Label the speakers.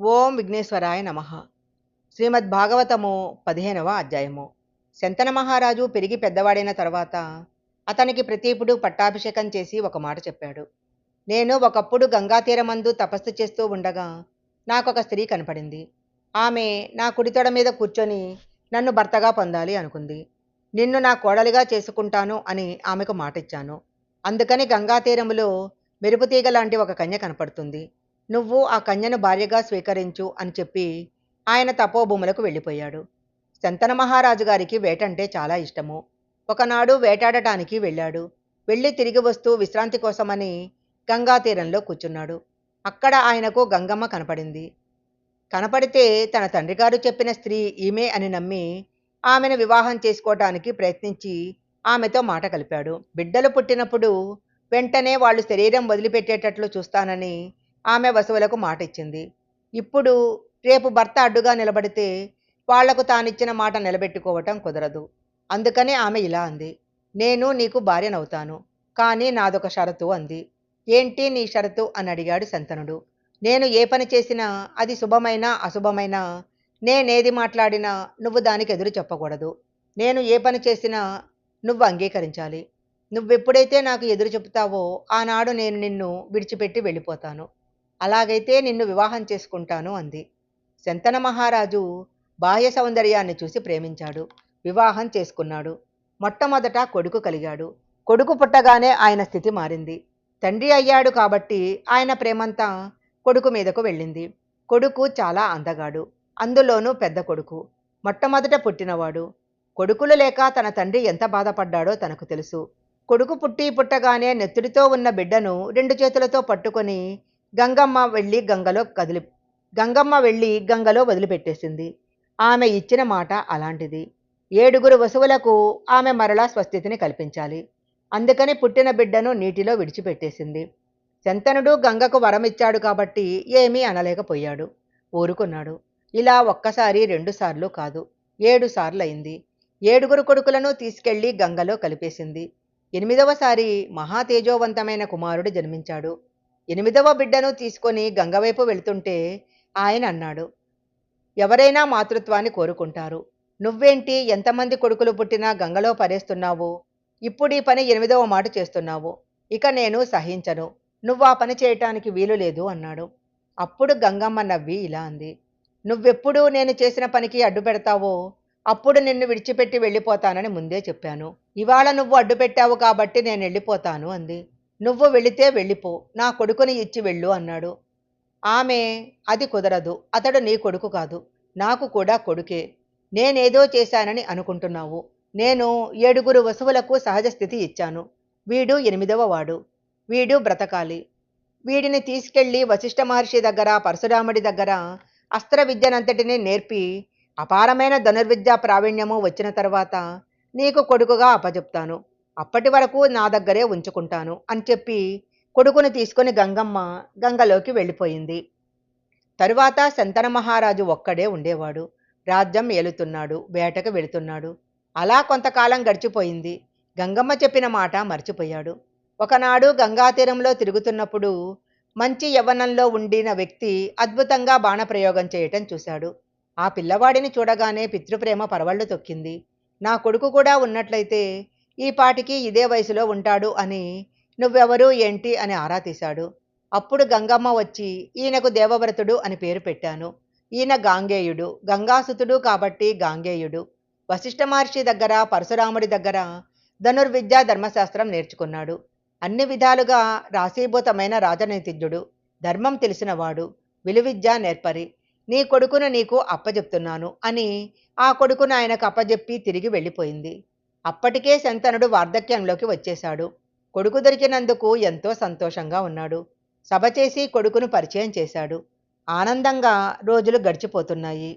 Speaker 1: ఓం విఘ్నేశ్వరాయ నమః. శ్రీమద్భాగవతము 15వ అధ్యాయము. శంతన మహారాజు పెరిగి పెద్దవాడైన తర్వాత అతనికి ప్రతీపుడు పట్టాభిషేకం చేసి ఒక మాట చెప్పాడు. నేను ఒకప్పుడు గంగాతీరమందు తపస్సు చేస్తూ ఉండగా నాకొక స్త్రీ కనపడింది. ఆమె నా కుడితొడ మీద కూర్చొని నన్ను భర్తగా పొందాలి అనుకుంది. నిన్ను నా కోడలిగా చేసుకుంటాను అని ఆమెకు మాటిచ్చాను. అందుకని గంగాతీరములో మెరుపుతీగ లాంటి ఒక కన్య కనపడుతుంది. నువ్వు ఆ కన్యను భార్యగా స్వీకరించు అని చెప్పి ఆయన తపోభూములకు వెళ్ళిపోయాడు. శంతన మహారాజు గారికి వేటంటే చాలా ఇష్టము. ఒకనాడు వేటాడటానికి వెళ్ళాడు. వెళ్ళి తిరిగి వస్తూ విశ్రాంతి కోసమని గంగా తీరంలో కూర్చున్నాడు. అక్కడ ఆయనకు గంగమ్మ కనపడింది. కనపడితే తన తండ్రిగారు చెప్పిన స్త్రీ ఈమె అని నమ్మి ఆమెను వివాహం చేసుకోవటానికి ప్రయత్నించి ఆమెతో మాట కలిపాడు. బిడ్డలు పుట్టినప్పుడు వెంటనే వాళ్ళు శరీరం వదిలిపెట్టేటట్లు చూస్తానని ఆమె వసువులకు మాట ఇచ్చింది. ఇప్పుడు రేపు భర్త అడ్డుగా నిలబడితే వాళ్లకు తానిచ్చిన మాట నిలబెట్టుకోవటం కుదరదు. అందుకని ఆమె ఇలా అంది, నేను నీకు భార్యనవుతాను, కానీ నాదొక షరతు అంది. ఏంటి నీ షరతు అని అడిగాడు శంతనుడు. నేను ఏ పని చేసినా అది శుభమైనా అశుభమైనా, నేనేది మాట్లాడినా నువ్వు దానికి ఎదురు చెప్పకూడదు. నేను ఏ పని చేసినా నువ్వు అంగీకరించాలి. నువ్వెప్పుడైతే నాకు ఎదురు చెబుతావో ఆనాడు నేను నిన్ను విడిచిపెట్టి వెళ్ళిపోతాను. అలాగైతే నిన్ను వివాహం చేసుకుంటాను అంది. శంతన మహారాజు బాహ్య సౌందర్యాన్ని చూసి ప్రేమించాడు. వివాహం చేసుకున్నాడు. మొట్టమొదట కొడుకు కలిగాడు. కొడుకు పుట్టగానే ఆయన స్థితి మారింది. తండ్రి అయ్యాడు కాబట్టి ఆయన ప్రేమంతా కొడుకు మీదకు వెళ్ళింది. కొడుకు చాలా అందగాడు. అందులోనూ పెద్ద కొడుకు. మొట్టమొదట పుట్టినవాడు. కొడుకులు లేక తన తండ్రి ఎంత బాధపడ్డాడో తనకు తెలుసు. కొడుకు పుట్టగానే నెత్తుడితో ఉన్న బిడ్డను 2 చేతులతో పట్టుకొని గంగమ్మ వెళ్ళి గంగలో వదిలిపెట్టేసింది. ఆమె ఇచ్చిన మాట అలాంటిది. 7 వసువులకు ఆమె మరలా స్వస్థితిని కల్పించాలి. అందుకని పుట్టిన బిడ్డను నీటిలో విడిచిపెట్టేసింది. శంతనుడు గంగకు వరమిచ్చాడు కాబట్టి ఏమీ అనలేకపోయాడు. ఊరుకున్నాడు. ఇలా ఒక్కసారి 2 సార్లు కాదు, 7 సార్లయింది. 7 కొడుకులను తీసుకెళ్లి గంగలో కలిపేసింది. 8వసారి మహా తేజోవంతమైన కుమారుడు జన్మించాడు. 8వ బిడ్డను తీసుకొని గంగవైపు వెళుతుంటే ఆయన అన్నాడు, ఎవరైనా మాతృత్వాన్ని కోరుకుంటారు. నువ్వేంటి ఎంతమంది కొడుకులు పుట్టినా గంగలో పరేస్తున్నావు? ఇప్పుడు ఈ పని 8వ మాట చేస్తున్నావు. ఇక నేను సహించను. నువ్వు ఆ పని చేయటానికి వీలు లేదు అన్నాడు. అప్పుడు గంగమ్మ నవ్వి ఇలా అంది, నువ్వెప్పుడు నేను చేసిన పనికి అడ్డు పెడతావో అప్పుడు నిన్ను విడిచిపెట్టి వెళ్ళిపోతానని ముందే చెప్పాను. ఇవాళ నువ్వు అడ్డు పెట్టావు కాబట్టి నేను వెళ్ళిపోతాను అంది. నువ్వు వెళితే వెళ్ళిపో, నా కొడుకుని ఇచ్చి వెళ్ళు అన్నాడు. ఆమె, అది కుదరదు, అతడు నీ కొడుకు కాదు, నాకు కూడా కొడుకే. నేనేదో చేశానని అనుకుంటున్నావు. నేను 7 వసువులకు సహజ స్థితి ఇచ్చాను. వీడు 8వ వాడు. వీడు బ్రతకాలి. వీడిని తీసుకెళ్లి వశిష్ఠ మహర్షి దగ్గర, పరశురాముడి దగ్గర అస్త్ర విద్యనంతటినీ నేర్పి అపారమైన ధనుర్విద్యా ప్రావీణ్యము వచ్చిన తర్వాత నీకు కొడుకుగా అప్పచెప్తాను. అప్పటి వరకు నా దగ్గరే ఉంచుకుంటాను అని చెప్పి కొడుకుని తీసుకుని గంగమ్మ గంగలోకి వెళ్ళిపోయింది. తరువాత శంతన మహారాజు ఒక్కడే ఉండేవాడు. రాజ్యం ఏలుతున్నాడు, వేటకు వెళుతున్నాడు. అలా కొంతకాలం గడిచిపోయింది. గంగమ్మ చెప్పిన మాట మర్చిపోయాడు. ఒకనాడు గంగాతీరంలో తిరుగుతున్నప్పుడు మంచి యవ్వనంలో ఉండిన వ్యక్తి అద్భుతంగా బాణప్రయోగం చేయటం చూశాడు. ఆ పిల్లవాడిని చూడగానే పితృప్రేమ పరవళ్ళు తొక్కింది. నా కొడుకు కూడా ఉన్నట్లయితే ఈ పాటికి ఇదే వయసులో ఉంటాడు అని, నువ్వెవరు ఏంటి అని ఆరా తీశాడు. అప్పుడు గంగమ్మ వచ్చి ఈయనకు దేవవ్రతుడు అని పేరు పెట్టాను. ఈయన గాంగేయుడు, గంగాసుతుడు కాబట్టి గాంగేయుడు. వశిష్ఠ మహర్షి దగ్గర, పరశురాముడి దగ్గర ధనుర్విద్యా ధర్మశాస్త్రం నేర్చుకున్నాడు. అన్ని విధాలుగా రాశీభూతమైన రాజనీతిజ్ఞుడు, ధర్మం తెలిసినవాడు, విలువిద్య నేర్పరి. నీ కొడుకును నీకు అప్పజెప్తున్నాను అని ఆ కొడుకును ఆయనకు అప్పజెప్పి తిరిగి వెళ్ళిపోయింది. అప్పటికే శంతనుడు వార్ధక్యంలోకి వచ్చేశాడు. కొడుకు దొరికినందుకు ఎంతో సంతోషంగా ఉన్నాడు. సభ చేసి కొడుకును పరిచయం చేశాడు. ఆనందంగా రోజులు గడిచిపోతున్నాయి.